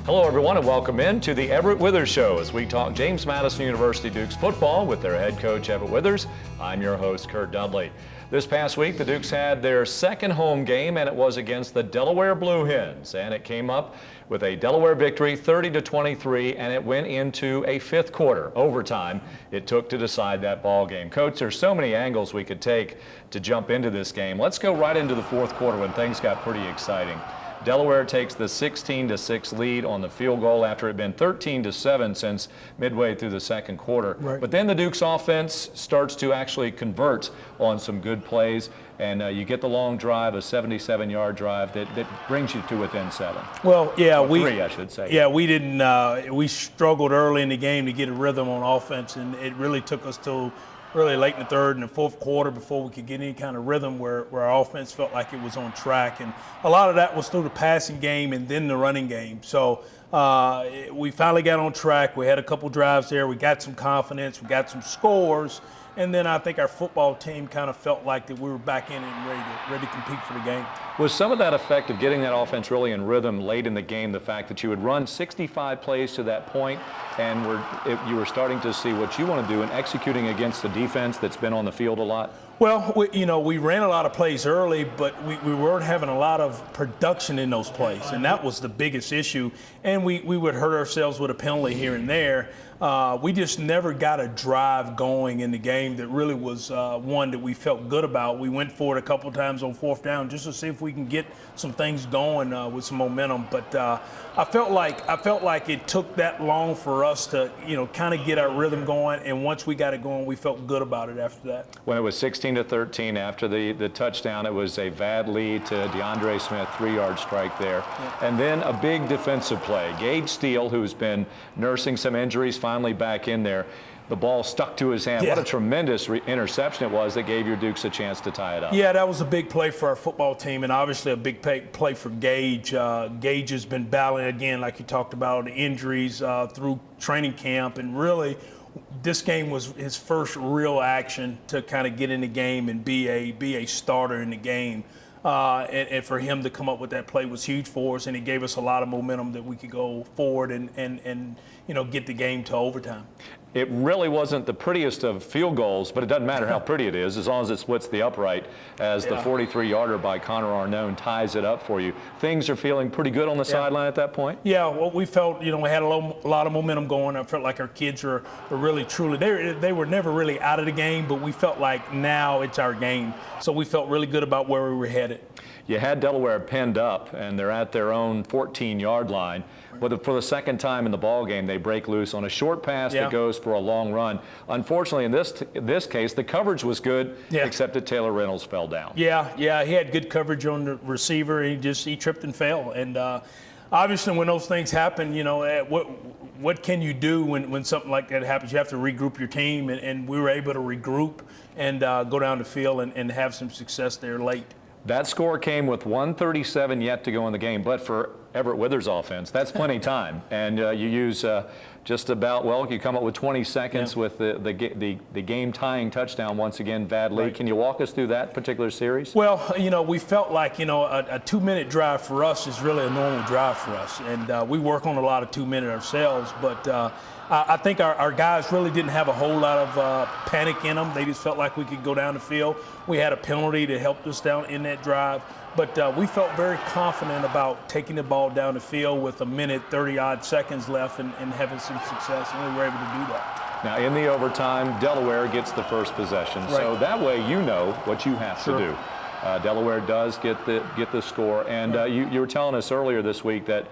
Hello, everyone, and welcome in to the Everett Withers Show as we talk James Madison University Dukes football with their head coach, Everett Withers. I'm your host, Curt Dudley. This past week, the Dukes had their second home game, and it was against the Delaware Blue Hens, and it came up with a Delaware victory, 30-23, and it went into a fifth quarter overtime it took to decide that ball game. Coach, there's so many angles we could take to jump into this game. Let's go right into the fourth quarter when things got pretty exciting. Delaware takes the 16-6 lead on the field goal after it had been 13-7 since midway through the second quarter. Right. But then the Dukes offense starts to actually convert on some good plays, and you get the long drive, a 77-yard drive that brings you to within 7. Well, yeah, Three, I should say. Yeah, we didn't. We struggled early in the game to get a rhythm on offense, and it really took us to really late in the third and the fourth quarter before we could get any kind of rhythm where our offense felt like it was on track. And a lot of that was through the passing game and then the running game. So we finally got on track. We had a couple drives there. We got some confidence. We got some scores. And then I think our football team kind of felt like that we were back in and ready to compete for the game. Was some of that effect of getting that offense really in rhythm late in the game the fact that you had run 65 plays to that point and you were starting to see what you want to do in executing against the defense that's been on the field a lot? Well, we ran a lot of plays early, but we weren't having a lot of production in those plays, and that was the biggest issue. And we would hurt ourselves with a penalty here and there. We just never got a drive going in the game that really was one that we felt good about. We went for it a couple of times on fourth down just to see if we can get some things going with some momentum. But I felt like it took that long for us to kind of get our rhythm going. And once we got it going, we felt good about it after that. When it was 16-13 after the touchdown, it was a bad lead to DeAndre Smith, 3-yard strike there. Yeah. And then a big defensive play. Gage Steele, who's been nursing some injuries, finally back in there. The ball stuck to his hand. Yeah. What a tremendous interception it was that gave your Dukes a chance to tie it up. Yeah, that was a big play for our football team, and obviously a big play for Gage. Gage has been battling, again, like you talked about, injuries through training camp, and really this game was his first real action to kind of get in the game and be a starter in the game. And for him to come up with that play was huge for us, and it gave us a lot of momentum that we could go forward and get the game to overtime. It really wasn't the prettiest of field goals, but it doesn't matter how pretty it is as long as it splits the upright, as the 43-yarder by Connor Arnone ties it up for you. Things are feeling pretty good on the sideline at that point? Yeah, well, we felt, we had a lot of momentum going. I felt like our kids were really, truly, they were never really out of the game, but we felt like now it's our game. So we felt really good about where we were headed. You had Delaware pinned up, and they're at their own 14-yard line. But for the second time in the ball game, they break loose on a short pass that goes for a long run. Unfortunately, in this case, the coverage was good, except that Taylor Reynolds fell down. Yeah, he had good coverage on the receiver. He tripped and fell. And obviously, when those things happen, what can you do when something like that happens? You have to regroup your team, and we were able to regroup and go down the field and have some success there late. That score came with 1:37 yet to go in the game, but for Everett Withers' offense, that's plenty of time. And you use just about, you come up with 20 seconds with the game-tying touchdown once again, Vad Lee. Right. Can you walk us through that particular series? Well, we felt like, a 2-minute drive for us is really a normal drive for us. And we work on a lot of 2-minute ourselves, but I think our guys really didn't have a whole lot of panic in them. They just felt like we could go down the field. We had a penalty that helped us down in that drive. But we felt very confident about taking the ball down the field with 1minute, 30-odd seconds left and having some success, and we were able to do that. Now, in the overtime, Delaware gets the first possession. Right. So that way you know what you have to do. Delaware does get the score. And you were telling us earlier this week that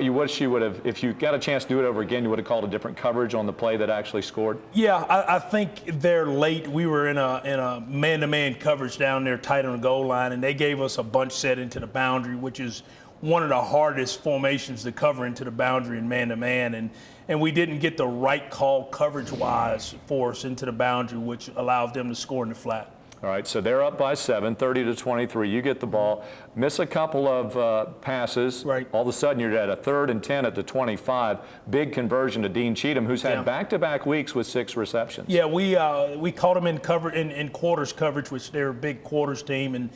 you wish you would have, if you got a chance to do it over again, you would have called a different coverage on the play that actually scored? Yeah, I think they're late. We were in a man-to-man coverage down there tight on the goal line, and they gave us a bunch set into the boundary, which is one of the hardest formations to cover into the boundary in man-to-man. And we didn't get the right call coverage-wise for us into the boundary, which allowed them to score in the flat. All right, so they're up by 7, 30-23. You get the ball, miss a couple of passes. Right. All of a sudden, you're at a 3rd and 10 at the 25. Big conversion to Dean Cheatham, who's had back-to-back weeks with 6 receptions. Yeah, we caught him in quarters coverage, which they're a big quarters team, and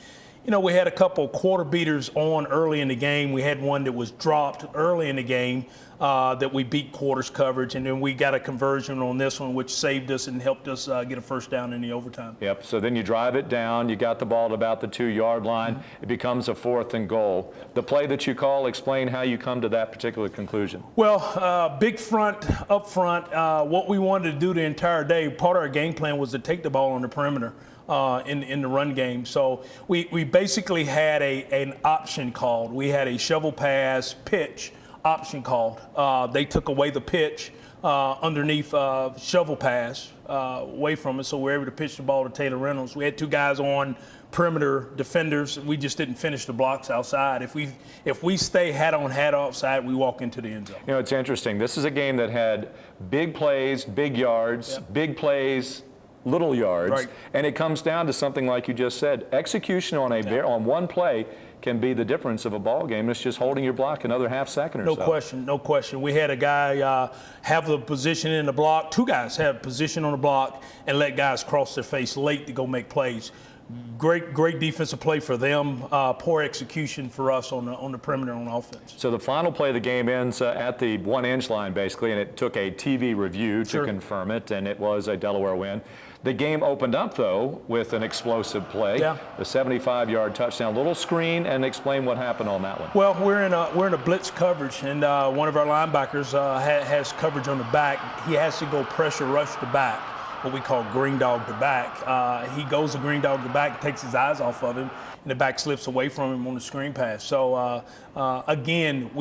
we had a couple quarter beaters on early in the game. We had one that was dropped early in the game that we beat quarters coverage, and then we got a conversion on this one, which saved us and helped us get a first down in the overtime. Yep, so then you drive it down, you got the ball at about the 2-yard line, it becomes a 4th and goal. The play that you call, explain how you come to that particular conclusion. Well, big front, up front, what we wanted to do the entire day, part of our game plan was to take the ball on the perimeter. In the run game. So we basically had an option called. We had a shovel pass pitch option called. They took away the pitch underneath shovel pass away from us, so we were able to pitch the ball to Taylor Reynolds. We had 2 guys on perimeter defenders. We just didn't finish the blocks outside. If we stay hat on hat outside, we walk into the end zone. It's interesting. This is a game that had big plays, big yards, big plays, little yards, right. And it comes down to something like you just said. Execution on on one play can be the difference of a ball game. It's just holding your block another half second or so. No question. We had a guy have the position in the block. 2 guys have position on the block and let guys cross their face late to go make plays. Great defensive play for them. Poor execution for us on the perimeter on offense. So the final play of the game ends at the 1-inch line, basically, and it took a TV review to confirm it, and it was a Delaware win. The game opened up, though, with an explosive play, the 75-yard touchdown. Little screen, and explain what happened on that one. Well, we're in a blitz coverage, and one of our linebackers has coverage on the back. He has to go pressure rush the back, what we call green dog the back. He goes to green dog the back, takes his eyes off of him, and the back slips away from him on the screen pass. So again,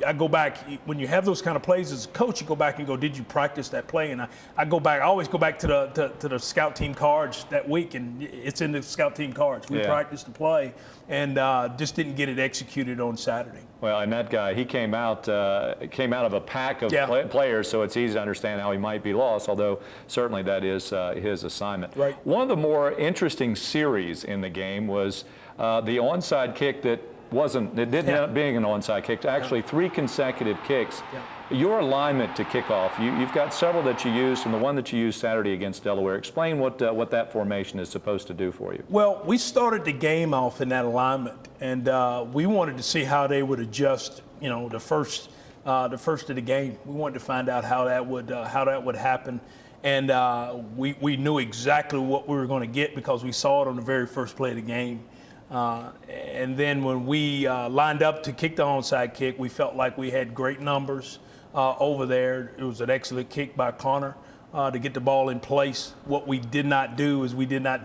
I go back, when you have those kind of plays as a coach, you go back and go, did you practice that play? And I go back, I always go back to the scout team cards that week, and it's in the scout team cards. We practiced the play and just didn't get it executed on Saturday. Well, and that guy, he came out of a pack of players, so it's easy to understand how he might be lost, although certainly that is his assignment. Right. One of the more interesting series in the game was the onside kick that didn't end up being an onside kick, actually 3 consecutive kicks. Your alignment to kickoff, you've got several that you used, and the one that you used Saturday against Delaware. Explain what that formation is supposed to do for you. Well, we started the game off in that alignment, and we wanted to see how they would adjust, the first of the game. We wanted to find out how that would happen. And we knew exactly what we were going to get because we saw it on the very first play of the game. And then when we lined up to kick the onside kick, we felt like we had great numbers over there. It was an excellent kick by Connor to get the ball in place. What we did not do is we did not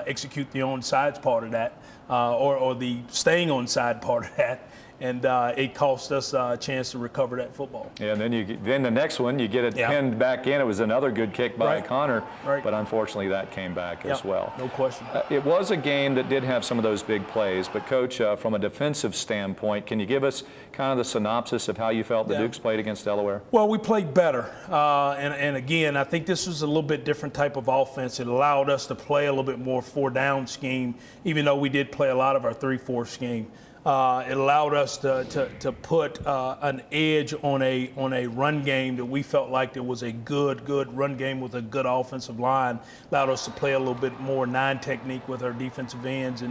execute the onside part of that or the staying onside part of that. And it cost us a chance to recover that football. Yeah, and then the next one, you get it pinned back in. It was another good kick by Connor, but unfortunately that came back as well. No question. It was a game that did have some of those big plays, but Coach, from a defensive standpoint, can you give us kind of the synopsis of how you felt the Dukes played against Delaware? Well, we played better, and again, I think this was a little bit different type of offense. It allowed us to play a little bit more 4-down scheme, even though we did play a lot of our 3-4 scheme. It allowed us to put an edge on a run game that we felt like there was a good run game with a good offensive line. Allowed us to play a little bit more 9 technique with our defensive ends.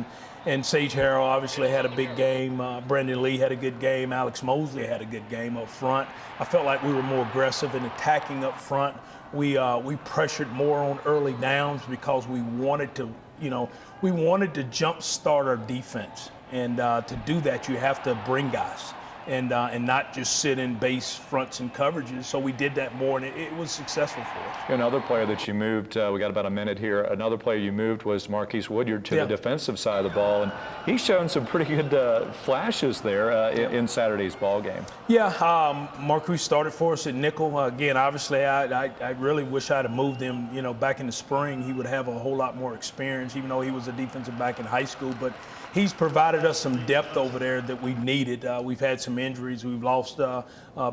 And Sage Harrell obviously had a big game. Brandon Lee had a good game. Alex Mosley had a good game up front. I felt like we were more aggressive in attacking up front. We pressured more on early downs because we wanted to jump start our defense. And to do that, you have to bring guys and not just sit in base fronts and coverages. So we did that more, and it was successful for us. Another player that you moved, we got about a minute here. Another player you moved was Marquise Woodyard to the defensive side of the ball, and he's shown some pretty good flashes there in Saturday's ball game. Yeah, Marquise started for us at nickel. Again, obviously, I really wish I'd have moved him. Back in the spring, he would have a whole lot more experience, even though he was a defensive back in high school. But he's provided us some depth over there that we needed. We've had some from injuries. We've lost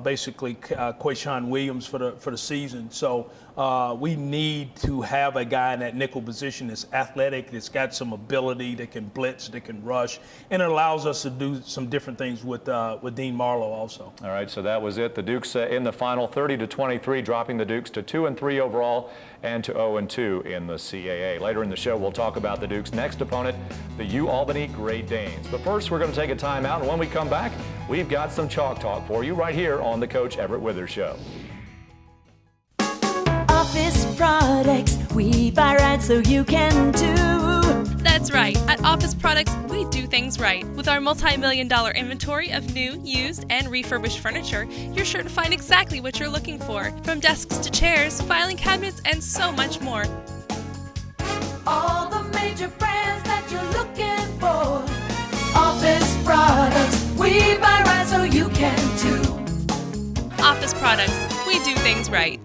basically Quayshawn Williams for the season. So we need to have a guy in that nickel position that's athletic, that's got some ability, that can blitz, that can rush, and it allows us to do some different things with Dean Marlowe also. All right, so that was it. The Dukes in the final 30-23, dropping the Dukes to 2-3 overall and to 0-2 in the CAA. Later in the show, we'll talk about the Dukes' next opponent, the UAlbany Great Danes. But first, we're going to take a timeout, and when we come back, we've got some Chalk Talk for you right here on the Coach Everett Withers Show. Office products, we buy right so you can too. That's right. At Office Products, we do things right. With our multi-million-dollar inventory of new, used, and refurbished furniture, you're sure to find exactly what you're looking for. From desks to chairs, filing cabinets, and so much more. All the major brands that you're looking for. Office products, we buy right so you can too. Office Products, we do things right.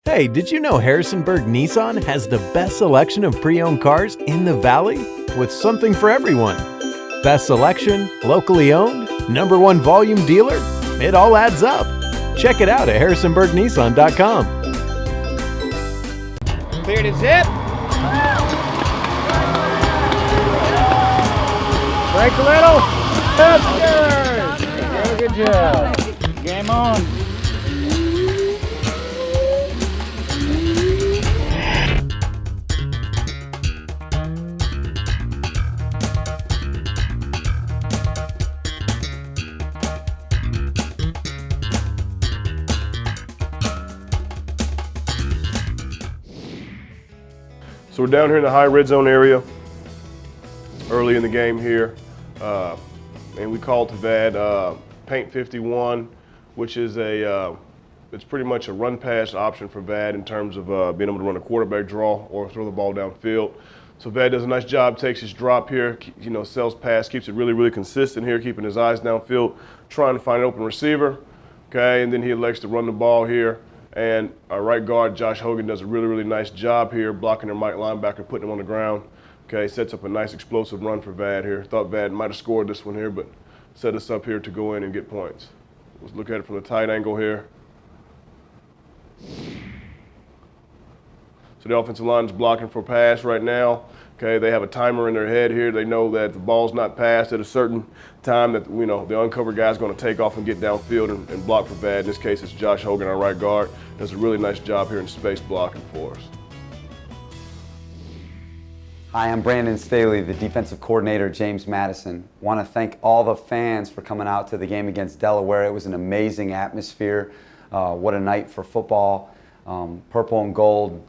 Hey, did you know Harrisonburg Nissan has the best selection of pre-owned cars in the Valley? With something for everyone. Best selection, locally owned, #1 volume dealer, it all adds up. Check it out at harrisonburgnissan.com. Clear to zip. Break a little. That's good. Good job. Game on. So we're down here in the high red zone area, early in the game here, and we called to VAD Paint 51, which is it's pretty much a run pass option for VAD in terms of being able to run a quarterback draw or throw the ball downfield. So VAD does a nice job, takes his drop here, sells pass, keeps it really, really consistent here, keeping his eyes downfield, trying to find an open receiver, okay, and then he elects to run the ball here. And our right guard, Josh Hogan, does a really, really nice job here, blocking their Mike linebacker, putting him on the ground. Okay, sets up a nice explosive run for VAD here. Thought VAD might have scored this one here, but set us up here to go in and get points. Let's look at it from the tight angle here. So the offensive line is blocking for pass right now. Okay, they have a timer in their head here. They know that if the ball's not passed at a certain time that, the uncovered guy's going to take off and get downfield and block for VAD. In this case, it's Josh Hogan, our right guard. Does a really nice job here in space blocking for us. Hi, I'm Brandon Staley, the defensive coordinator at James Madison. Want to thank all the fans for coming out to the game against Delaware. It was an amazing atmosphere. What a night for football. Purple and gold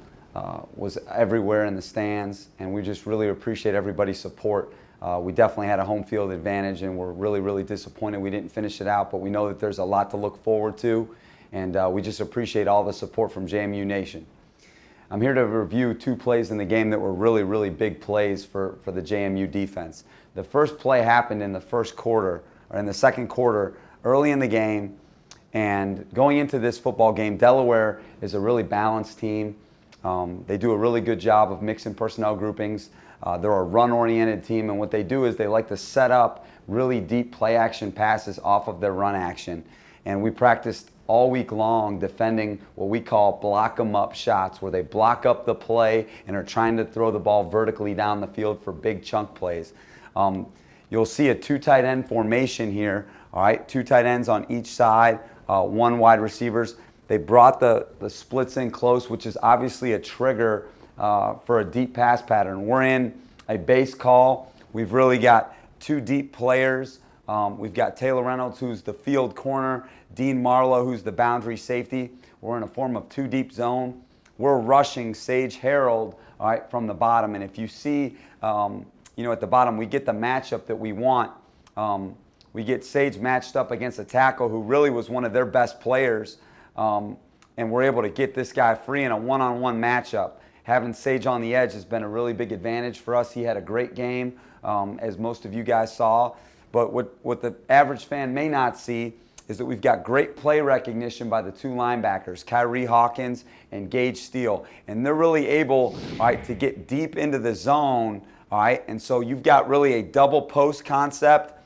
was everywhere in the stands, and we just really appreciate everybody's support. We definitely had a home field advantage, and we're really, really disappointed we didn't finish it out, but we know that there's a lot to look forward to, and we just appreciate all the support from JMU Nation. I'm here to review 2 plays in the game that were really, really big plays for the JMU defense. The first play happened in the first quarter, or in the second quarter, early in the game, and going into this football game, Delaware is a really balanced team. They do a really good job of mixing personnel groupings. They're a run-oriented team, and what they do is they like to set up really deep play-action passes off of their run action. And we practiced all week long defending what we call block-em-up shots, where they block up the play and are trying to throw the ball vertically down the field for big chunk plays. You'll see a 2 tight end formation here, all right? 2 tight ends on each side, 1 wide receivers. They brought the splits in close, which is obviously a trigger for a deep pass pattern. We're in a base call. We've really got 2 deep players. We've got Taylor Reynolds, who's the field corner, Dean Marlowe, who's the boundary safety. We're in a form of 2 deep zone. We're rushing Sage Harold, all right, from the bottom. And if you see, at the bottom, we get the matchup that we want. We get Sage matched up against a tackle who really was one of their best players. And we're able to get this guy free in a one-on-one matchup. Having Sage on the edge has been a really big advantage for us. He had a great game, as most of you guys saw. But what the average fan may not see is that we've got great play recognition by the 2 linebackers, Kyrie Hawkins and Gage Steele. And they're really able, all right, to get deep into the zone, all right? And so you've got really a double post concept,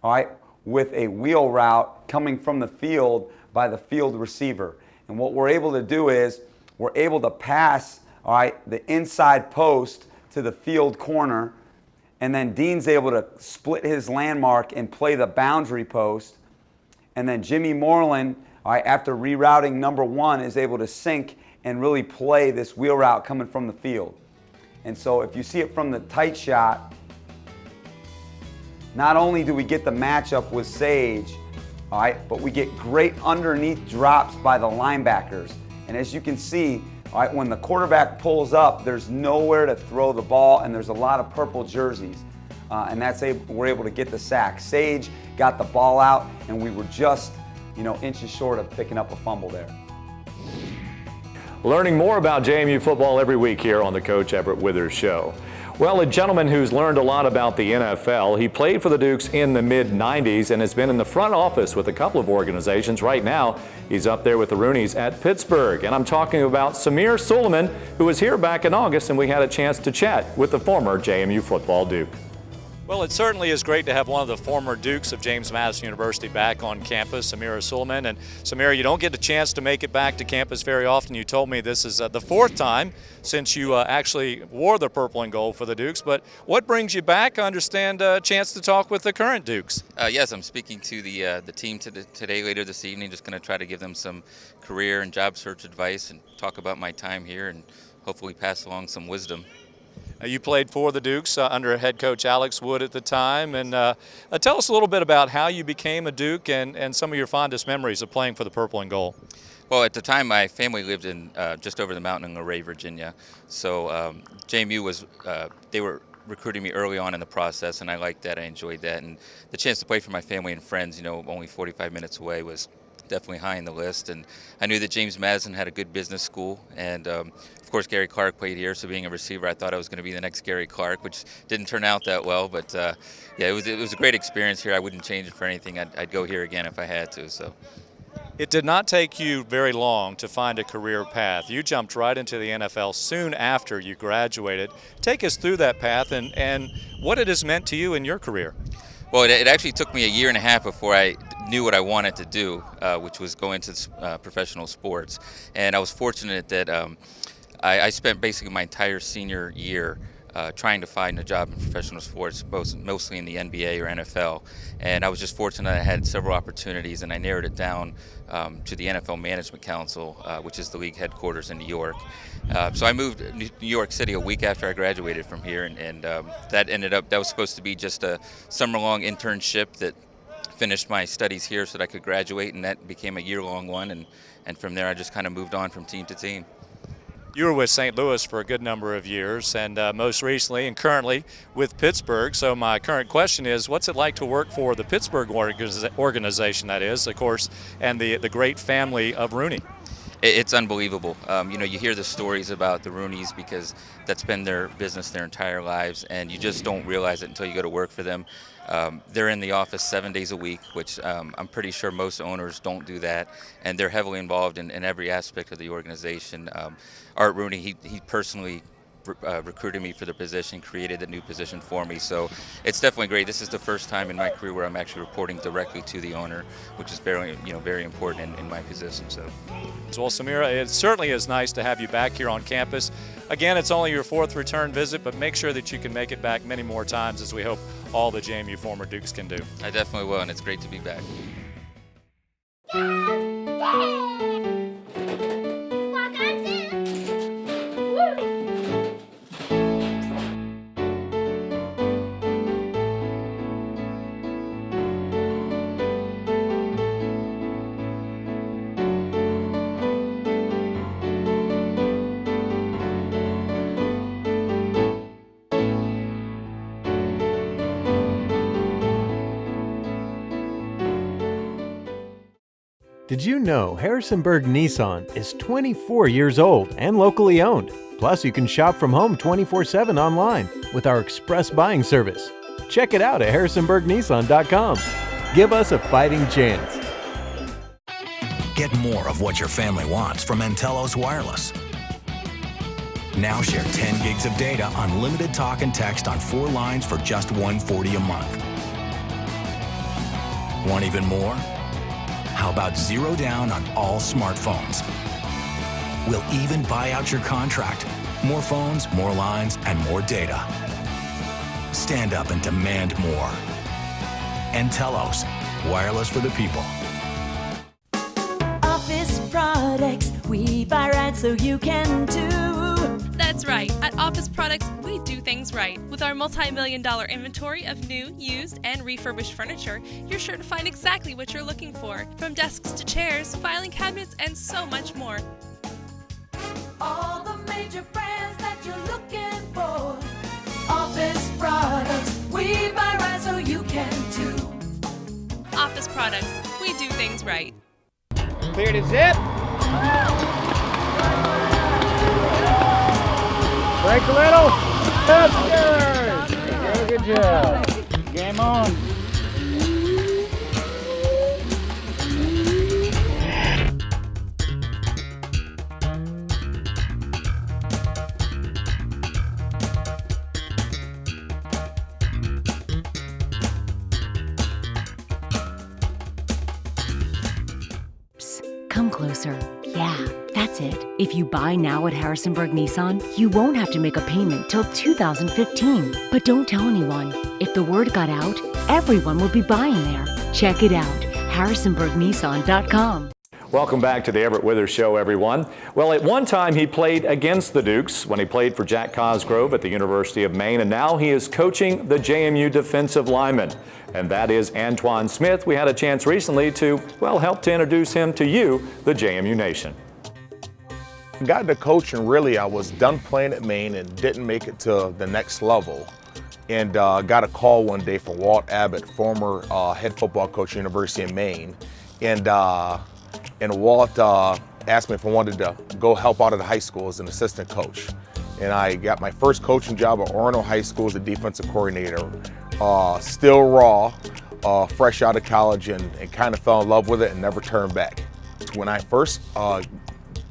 all right, with a wheel route coming from the field by the field receiver. And what we're able to do is we're able to pass, all right, the inside post to the field corner, and then Dean's able to split his landmark and play the boundary post. And then Jimmy Moreland, all right, after rerouting number 1, is able to sink and really play this wheel route coming from the field. And so if you see it from the tight shot, not only do we get the matchup with Sage, all right, but we get great underneath drops by the linebackers. And as you can see, all right, when the quarterback pulls up, there's nowhere to throw the ball, and there's a lot of purple jerseys. And we're able to get the sack. Sage got the ball out, and we were just, inches short of picking up a fumble there. Learning more about JMU football every week here on the Coach Everett Withers Show. Well, a gentleman who's learned a lot about the NFL. He played for the Dukes in the mid-90s and has been in the front office with a couple of organizations. Right now, he's up there with the Rooneys at Pittsburgh. And I'm talking about Samir Suleiman, who was here back in August, and we had a chance to chat with the former JMU football Duke. Well, it certainly is great to have one of the former Dukes of James Madison University back on campus, Samir Suleiman. And Samir, you don't get a chance to make it back to campus very often. You told me this is the 4th time since you actually wore the purple and gold for the Dukes. But what brings you back? I understand a chance to talk with the current Dukes. Yes, I'm speaking to the team today later this evening. Just going to try to give them some career and job search advice and talk about my time here and hopefully pass along some wisdom. You played for the Dukes under head coach Alex Wood at the time. And tell us a little bit about how you became a Duke and some of your fondest memories of playing for the purple and gold. Well, at the time, my family lived in just over the mountain in Luray, Virginia. So JMU was, they were recruiting me early on in the process, and I liked that. I enjoyed that. And the chance to play for my family and friends, only 45 minutes away was definitely high on the list. And I knew that James Madison had a good business school, and of course Gary Clark played here, so being a receiver I thought I was going to be the next Gary Clark, which didn't turn out that well, but yeah, it was a great experience here. I wouldn't change it for anything. I'd go here again if I had to. So it did not take you very long to find a career path. You jumped right into the NFL soon after you graduated. Take us through that path and what it has meant to you in your career. Well, it actually took me a year and a half before I knew what I wanted to do, which was go into professional sports. And I was fortunate that I spent basically my entire senior year trying to find a job in professional sports, mostly in the NBA or NFL. And I was just fortunate I had several opportunities, and I narrowed it down to the NFL Management Council, which is the league headquarters in New York. So I moved to New York City a week after I graduated from here, and that was supposed to be just a summer-long internship that finished my studies here so that I could graduate, and that became a year-long one, and from there I just kind of moved on from team to team. You were with St. Louis for a good number of years, and most recently and currently with Pittsburgh. So my current question is, what's it like to work for the Pittsburgh organization, that is, of course, and the great family of Rooney? It's unbelievable. You hear the stories about the Rooneys because that's been their business their entire lives, and you just don't realize it until you go to work for them. They're in the office 7 days a week, which I'm pretty sure most owners don't do that, and they're heavily involved in every aspect of the organization. Art Rooney, he personally recruited me for the position, created the new position for me, so it's definitely great. This is the first time in my career where I'm actually reporting directly to the owner, which is very important in my position. So, well, Samira, it certainly is nice to have you back here on campus. Again, it's only your 4th return visit, but make sure that you can make it back many more times, as we hope all the JMU former Dukes can do. I definitely will, and it's great to be back. Did you know Harrisonburg Nissan is 24 years old and locally owned? Plus, you can shop from home 24/7 online with our express buying service. Check it out at harrisonburgnissan.com. Give us a fighting chance. Get more of what your family wants from Entelos Wireless. Now share 10 gigs of data, unlimited talk and text on 4 lines for just $140 a month. Want even more? How about 0 down on all smartphones? We'll even buy out your contract. More phones, more lines, and more data. Stand up and demand more. And Telos, wireless for the people. Office products, we buy right so you can too. That's right. At Office Products, we do things right. With our multi-million-dollar inventory of new, used, and refurbished furniture, you're sure to find exactly what you're looking for. From desks to chairs, filing cabinets, and so much more. All the major brands that you're looking for. Office products, we buy right so you can too. Office Products, we do things right. Clear to zip. Break a little. That's good. Good job. Game on. Come closer. Yeah, that's it. If you buy now at Harrisonburg Nissan, you won't have to make a payment till 2015. But don't tell anyone. If the word got out, everyone will be buying there. Check it out, harrisonburgnissan.com. Welcome back to the Everett Withers Show, everyone. Well, at one time he played against the Dukes when he played for Jack Cosgrove at the University of Maine, and now he is coaching the JMU defensive lineman, and that is Antoine Smith. We had a chance recently to, well, help to introduce him to you, the JMU Nation. Got into coaching, really, I was done playing at Maine and didn't make it to the next level. And got a call one day from Walt Abbott, former head football coach at University of Maine. And Walt asked me if I wanted to go help out at the high school as an assistant coach. And I got my first coaching job at Orono High School as a defensive coordinator. Still raw, fresh out of college, and kind of fell in love with it and never turned back. When I first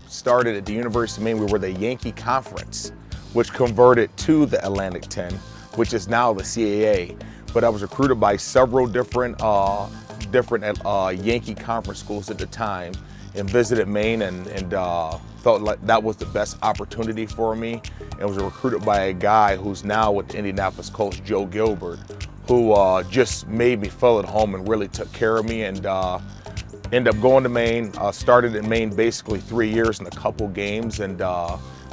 started at the University of Maine, we were the Yankee Conference, which converted to the Atlantic 10, which is now the CAA. But I was recruited by several different Yankee Conference schools at the time, and visited Maine and felt like that was the best opportunity for me. And was recruited by a guy who's now with the Indianapolis Colts, Joe Gilbert, who just made me feel at home and really took care of me, and ended up going to Maine. Started in Maine basically 3 years and a couple games, and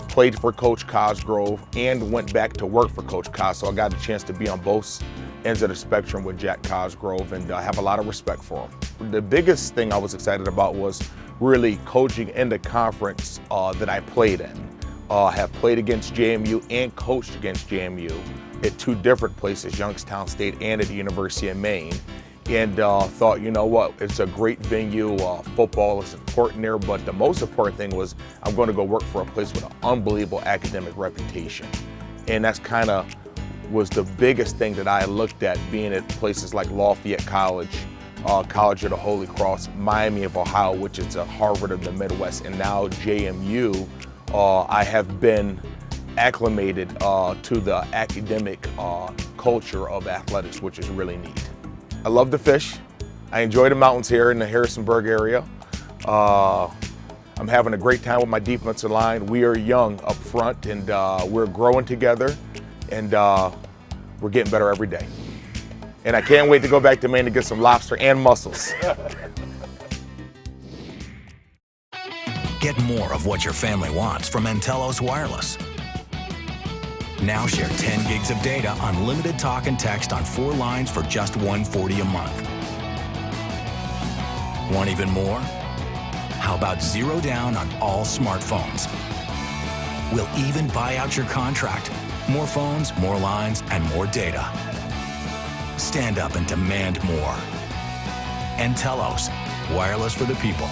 played for Coach Cosgrove and went back to work for Coach Cos. So I got a chance to be on both ends of the spectrum with Jack Cosgrove, and I have a lot of respect for him. The biggest thing I was excited about was really coaching in the conference that I played in. Have played against JMU and coached against JMU at two different places, Youngstown State and at the University of Maine. And thought, you know what, it's a great venue, football is important there, but the most important thing was I'm going to go work for a place with an unbelievable academic reputation. And that's kind of was the biggest thing that I looked at, being at places like Lafayette College, College of the Holy Cross, Miami of Ohio, which is a Harvard of the Midwest, and now JMU. I have been acclimated to the academic culture of athletics, which is really neat. I love to fish. I enjoy the mountains here in the Harrisonburg area. I'm having a great time with my defensive line. We are young up front, and we're growing together, and we're getting better every day. And I can't wait to go back to Maine to get some lobster and mussels. Get more of what your family wants from Telos Wireless. Now share 10 gigs of data, unlimited talk and text on 4 lines for just $140 a month. Want even more? How about 0 down on all smartphones? We'll even buy out your contract. More phones, more lines, and more data. Stand up and demand more. And Telos, wireless for the people.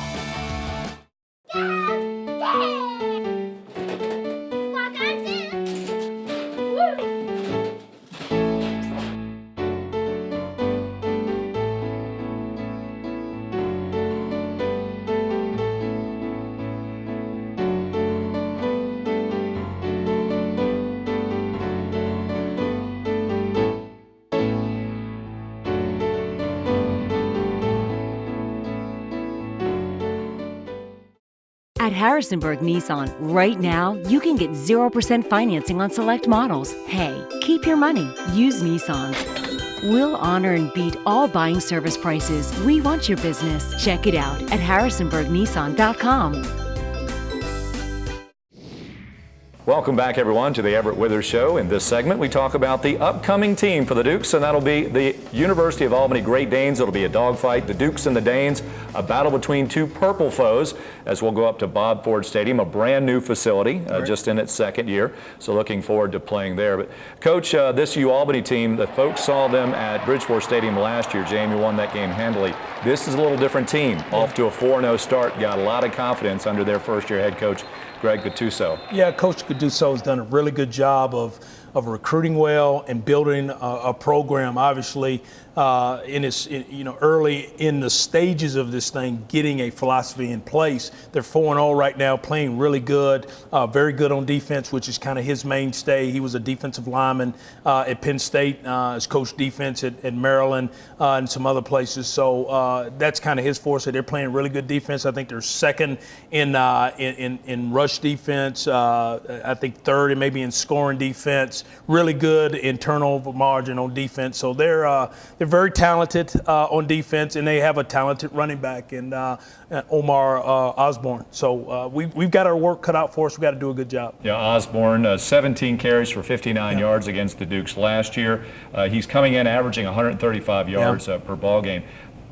At Harrisonburg Nissan, right now, you can get 0% financing on select models. Hey, keep your money. Use Nissans. We'll honor and beat all buying service prices. We want your business. Check it out at harrisonburgnissan.com. Welcome back, everyone, to the Everett Withers Show. In this segment, we talk about the upcoming team for the Dukes, and that'll be the University of Albany Great Danes. It'll be a dogfight. The Dukes and the Danes, a battle between two purple foes, as we'll go up to Bob Ford Stadium, a brand new facility, just in its second year. So looking forward to playing there. But Coach, this UAlbany team, the folks saw them at Bridgeport Stadium last year. Jamie won that game handily. This is a little different team. Off to a 4-0 start, got a lot of confidence under their first-year head coach, Greg Gattuso. Yeah, Coach Gattuso has done a really good job of recruiting well and building a program. Obviously, early in the stages of this thing, getting a philosophy in place. They're 4-0 right now, playing really good, very good on defense, which is kind of his mainstay. He was a defensive lineman at Penn State, has coached defense at Maryland and some other places. So that's kind of his force. They're playing really good defense. I think they're second in rush defense. I think third and maybe in scoring defense. Really good in turnover margin on defense. So they're very talented on defense, and they have a talented running back in Omar Osborne. So we've got our work cut out for us. We've got to do a good job. Yeah, Osborne, 17 carries for 59 yards against the Dukes last year. He's coming in averaging 135 yards per ball game.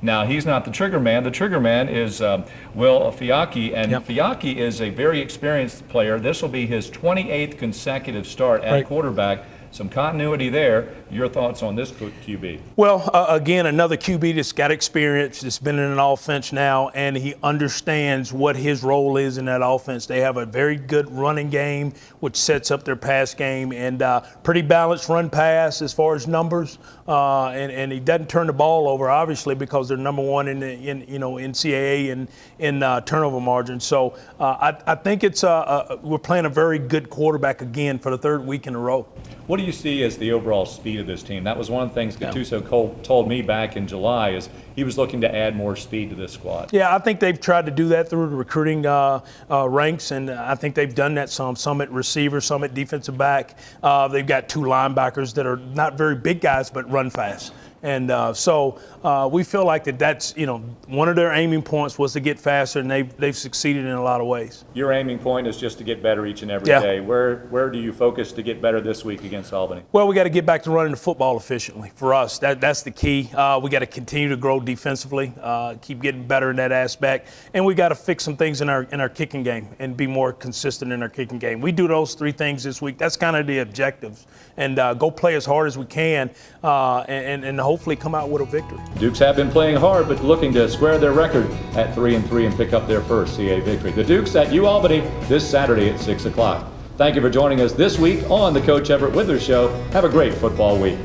Now, he's not the trigger man. The trigger man is Will Fiacchi, and Fiacchi is a very experienced player. This will be his 28th consecutive start at quarterback. Some continuity there. Your thoughts on this QB? Well, again, another QB that's got experience, that's been in an offense now, and he understands what his role is in that offense. They have a very good running game, which sets up their pass game, and pretty balanced run pass as far as numbers. And he doesn't turn the ball over, obviously, because they're number one in NCAA and in turnover margin. So I think it's we're playing a very good quarterback again for the third week in a row. What do you see as the overall speed of this team? That was one of the things Gattuso told me back in July, is he was looking to add more speed to this squad. Yeah, I think they've tried to do that through the recruiting ranks, and I think they've done that some at receiver, some at defensive back. They've got two linebackers that are not very big guys but run fast. And so we feel like that's, one of their aiming points was to get faster, and they've succeeded in a lot of ways. Your aiming point is just to get better each and every day. Where do you focus to get better this week against Albany? Well, we got to get back to running the football efficiently. For us, that's the key. We got to continue to grow defensively, keep getting better in that aspect, and we got to fix some things in our kicking game and be more consistent in our kicking game. We do those three things this week. That's kind of the objectives, and go play as hard as we can, and hopefully come out with a victory. Dukes have been playing hard, but looking to square their record at 3-3 and pick up their first CAA victory. The Dukes at UAlbany this Saturday at 6 o'clock. Thank you for joining us this week on the Coach Everett Withers Show. Have a great football week.